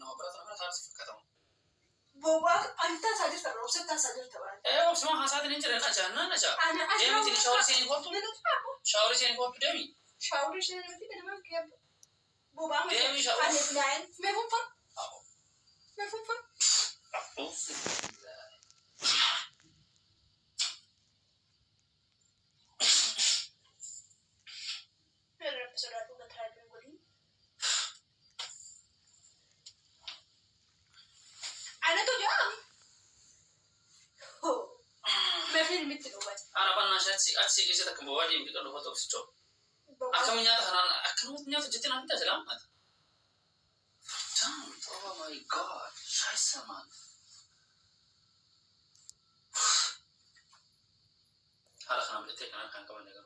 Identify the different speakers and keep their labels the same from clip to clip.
Speaker 1: ነው ብራታ ብራታ አስፈከተው
Speaker 2: ቦባ አንተ ሳጅ ተብለው ስታሳጅ ተባለ
Speaker 1: ስማ ሐሳትን እንጂ ለናቻና ናቻ ደሚ ሻወር ሲን ኮርቱ ደሚ
Speaker 2: ሻወር ሲን ደሚ ከብ ቦባ ደሚ ሻወር ላይ መፎፈር መፎፈር
Speaker 1: أتسي جزتك بوادي يمكن له فوتو بسجو أكمل نياتا هران أكمل نياتا جتنا أنت سلامات damn oh my god شايسة man هلا خنا بلتك أنا كان كمان نقول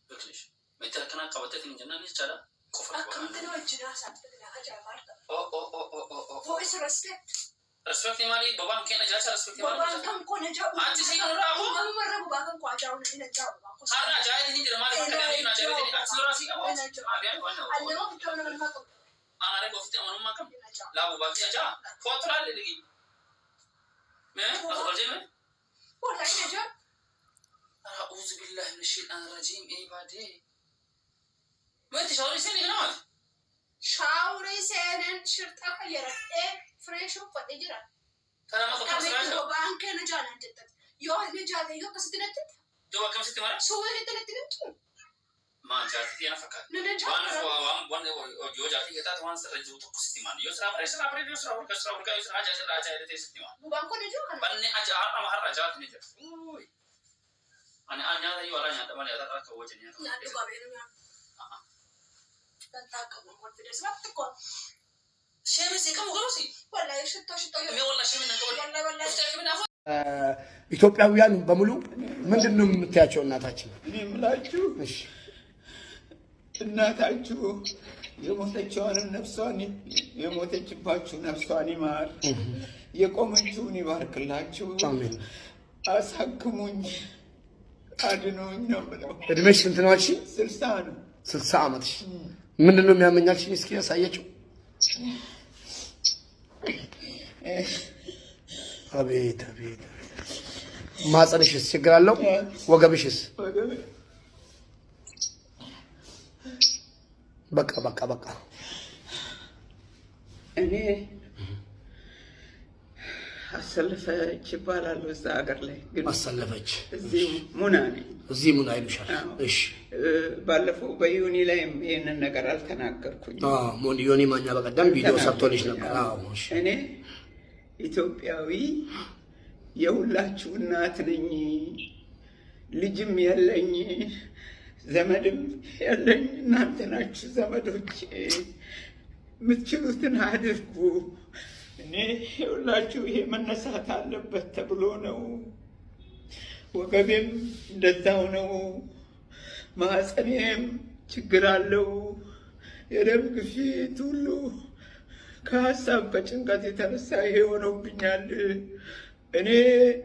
Speaker 1: بكليش متى كنا قبضتك من جنان إيش ترى
Speaker 2: كفر أكمل تنو الجناح سبتنا أجا مارتا
Speaker 1: أو
Speaker 2: هو إيش respect
Speaker 1: respect مالي بابا كنا جالس respect مالي
Speaker 2: بابا كم كونه جاو
Speaker 1: أنت سيكون رأوا
Speaker 2: ما مرة بابا كم كوا جاو نحن جاو
Speaker 1: أنا جاي تني جل مالي فكرة نيجي نجاي تني أكسر راسي كم أبيان وانا
Speaker 2: أنا ما بتونا من ما كم
Speaker 1: أنا رأي كفتي أنا ما كم لا بابا كي أجا فترة للي ما أقول جيمه
Speaker 2: ولا إيه جا
Speaker 1: أعوذ بالله من الشيطان الرجيم إيه بعدين ما أنت شاوري سني كناش
Speaker 2: شاوري سنن شرط أخيرا إيه فريش وفت إجرا
Speaker 1: ترى ما تكلم سراج
Speaker 2: بابا أنك نجانا جدت يوه نجانا يوه كسدنا تت
Speaker 1: دوا كم ستة مرة
Speaker 2: شو اللي تلتين
Speaker 1: ما جاتي أنا فكر وانا يو جاتي كذا توان سرجو تو كستي مان يسرا وركا يسرا جا إلى تيستي مان
Speaker 2: بابا أنك نجانا
Speaker 1: بني أجا أنا مهر أجا تني أنا ذا يورا نيا تمانية هذا رأك وجهني
Speaker 2: لا تبغى بيننا تنتاك من confidence ما تكون
Speaker 1: شيء بس كم غلوسي
Speaker 2: ولا يشتو
Speaker 1: مي والله شيء من نقول
Speaker 2: ولا
Speaker 1: افتح من أخو
Speaker 3: ኢትዮጵያውያን በሙሉ ምንድነው የምትያቸው እናታችን
Speaker 4: እኔ ምላችሁ እሺ እናታችሁ የሞተችውን ነፍሷን የሞተችባችሁ ነፍሷን ይማር የቆመችውን ይባርክላችሁ
Speaker 3: አሜን
Speaker 4: አሳክሙኝ አድኖኝ ነው ብለው
Speaker 3: እድሜሽ ስንት ነው አልሽ
Speaker 4: 60 ነው
Speaker 3: 60 ዓመትሽ ምንድነው የሚያመኛልሽ እስኪ ያሳየችው አቤት አቤት ማጸንሽስ ችግር አለው ወገብሽስ በቃ
Speaker 4: እኔ አሰለፈች ይባላል እዛ ሀገር ላይ ግን
Speaker 3: አሰለፈች
Speaker 4: እዚህ ሙና
Speaker 3: ይሉሻል እሺ
Speaker 4: ባለፈው በዩኒ ላይ ይሄንን ነገር አልተናገርኩኝ
Speaker 3: ዩኒ ማኛ በቀደም ቪዲዮ ሰርቶልሽ ነበር እሺ
Speaker 4: እኔ ኢትዮጵያዊ የሁላችሁ እናት ነኝ ልጅም የለኝ ዘመድም የለኝ እናንተ ናችሁ ዘመዶች ምትችሉትን አድርጉ እኔ የሁላችሁ ይሄ መነሳት አለበት ተብሎ ነው ወገቤም እንደዛው ነው ማህፀኔም ችግር አለው የደም ግፊት ሁሉ ከሀሳብ ከጭንቀት የተነሳ ይሄ ሆኖብኛል እኔ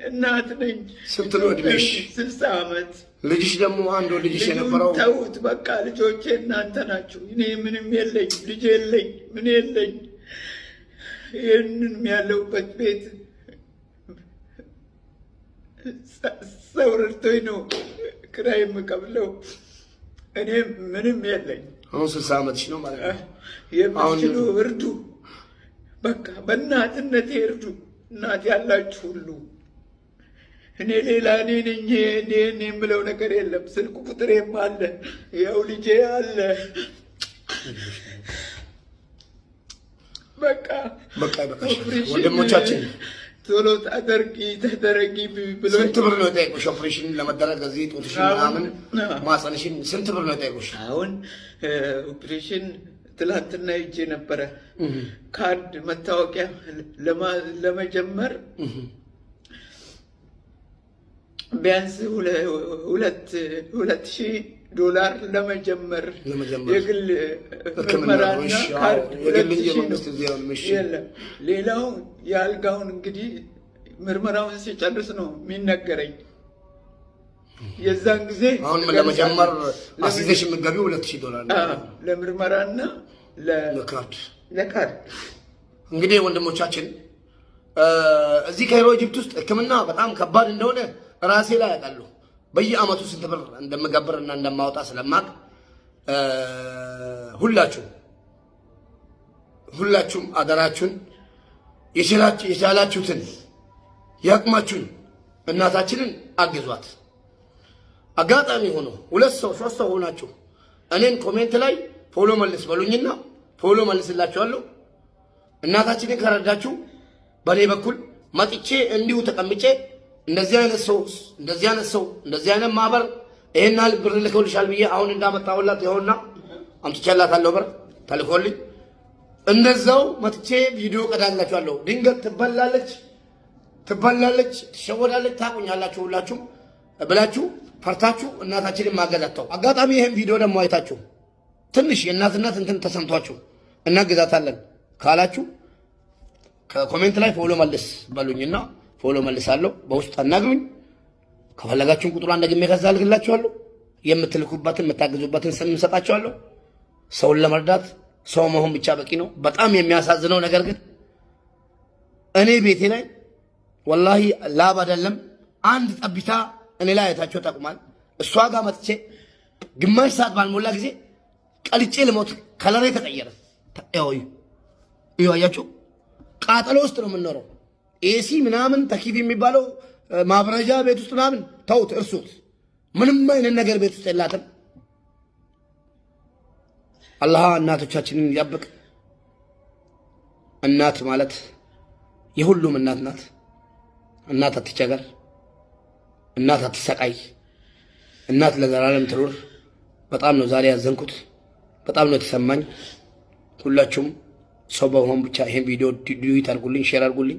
Speaker 4: እናት ነኝ
Speaker 3: ስንት ነው እድሜሽ
Speaker 4: 60 ዓመት
Speaker 3: ልጅሽ ደግሞ አንድ ልጅሽ የነበረው
Speaker 4: ተውት በቃ ልጆቼ እናንተ ናችሁ እኔ ምንም የለኝ ልጅ የለኝ ምን የለኝ ይሄንን ያለውበት ቤት ሰውርቶኝ ነው ክራይ የምከፍለው እኔ ምንም የለኝ
Speaker 3: አሁን 60 ዓመትሽ ነው ማለት ነው
Speaker 4: የምትችሉ እርዱ በቃ በእናትነቴ እርዱ እናት ያላችሁ ሁሉ እኔ ሌላ ነኝ እኔ የምለው ነገር የለም ስልክ ቁጥሬም አለ ያው ልጄ አለ በቃ
Speaker 3: ወንድሞቻችን
Speaker 4: ቶሎ ተደረጊ ብሎ
Speaker 3: ስንት ብር ነው የጠየቁሽ ኦፕሬሽን ለመደረግ እዚህ ጡትሽን ምናምን ማህፀንሽን ስንት ብር ነው የጠየቁሽ
Speaker 4: አሁን ኦፕሬሽን ትላንትና ሂጄ ነበረ ካርድ መታወቂያ ለመጀመር ቢያንስ $2,000 ለመጀመር የግል ምርመራና ካርድ ሌላው የአልጋውን እንግዲህ ምርመራውን ሲጨርስ ነው የሚነገረኝ የዛን ጊዜ
Speaker 3: አሁን ለመጀመር አስይዘሽ የምትገቢው $2,000
Speaker 4: ለምርመራና ለካርድ
Speaker 3: እንግዲህ ወንድሞቻችን እዚህ ካይሮ ኢጅፕት ውስጥ ሕክምና በጣም ከባድ እንደሆነ ራሴ ላይ ያውቃለሁ። በየአመቱ ስንት ብር እንደምገብርና እንደማወጣ ስለማቅ ሁላችሁም አደራችሁን የቻላችሁትን ያቅማችሁን እናታችንን አግዟት። አጋጣሚ ሆኖ 2 ሰው 3 ሰው ሆናችሁ እኔን ኮሜንት ላይ ፎሎ መልስ በሉኝና ፎሎ መልስላችኋለሁ። እናታችንን ከረዳችሁ በኔ በኩል መጥቼ እንዲሁ ተቀምጬ እንደዚህ አይነት ማህበር ይሄን ያህል ብር ልከውልሻል ብዬ አሁን እንዳመጣሁላት ይኸውና አምጥቼላታለሁ። ብር ተልኮልኝ እንደዛው መጥቼ ቪዲዮ ቀዳላችኋለሁ። ድንገት ትበላለች፣ ትሸወዳለች፣ ታቁኛላችሁ ሁላችሁም ብላችሁ ፈርታችሁ እናታችንን ማገዛታው። አጋጣሚ ይሄን ቪዲዮ ደግሞ አይታችሁ ትንሽ የእናትነት እንትን ተሰምቷችሁ እናገዛታለን ካላችሁ ከኮሜንት ላይ ፎሎ መልስ በሉኝና ፎሎ መልሳለሁ። በውስጥ አናግሩኝ። ከፈለጋችሁን ቁጥሯን ደግሜ ከዛ ልክላችኋለሁ። የምትልኩበትን የምታግዙበትን ስም እንሰጣችኋለሁ። ሰውን ለመርዳት ሰው መሆን ብቻ በቂ ነው። በጣም የሚያሳዝነው ነገር ግን እኔ ቤቴ ላይ ወላሂ ላብ አይደለም አንድ ጠብታ እኔ ላይ አይታችሁ ጠቁማል። እሷ ጋር መጥቼ ግማሽ ሰዓት ባልሞላ ጊዜ ቀልጬ ልሞት ከለሬ ተቀየረ። አያችሁ፣ ቃጠሎ ውስጥ ነው የምንኖረው። ኤሲ ምናምን ተኪፍ የሚባለው ማብረጃ ቤት ውስጥ ምናምን ተውት፣ እርሱት። ምንም አይነት ነገር ቤት ውስጥ የላትም። አላህ እናቶቻችንን ያብቅ። እናት ማለት የሁሉም እናት ናት። እናት አትቸገር፣ እናት አትሰቃይ፣ እናት ለዘላለም ትኑር። በጣም ነው ዛሬ ያዘንኩት፣ በጣም ነው የተሰማኝ። ሁላችሁም ሰው በመሆን ብቻ ይሄን ቪዲዮ ዲዩት አድርጉልኝ፣ ሼር አድርጉልኝ፣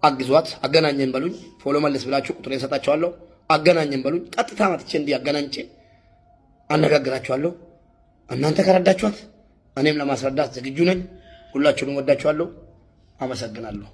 Speaker 3: አግዟት፣ አገናኘን በሉኝ። ፎሎ መልስ ብላችሁ ቁጥር እሰጣችኋለሁ። አገናኘን በሉኝ። ቀጥታ መጥቼ እንዲህ አገናኝቼ አነጋግራችኋለሁ። እናንተ ከረዳችኋት እኔም ለማስረዳት ዝግጁ ነኝ። ሁላችሁንም ወዳችኋለሁ። አመሰግናለሁ።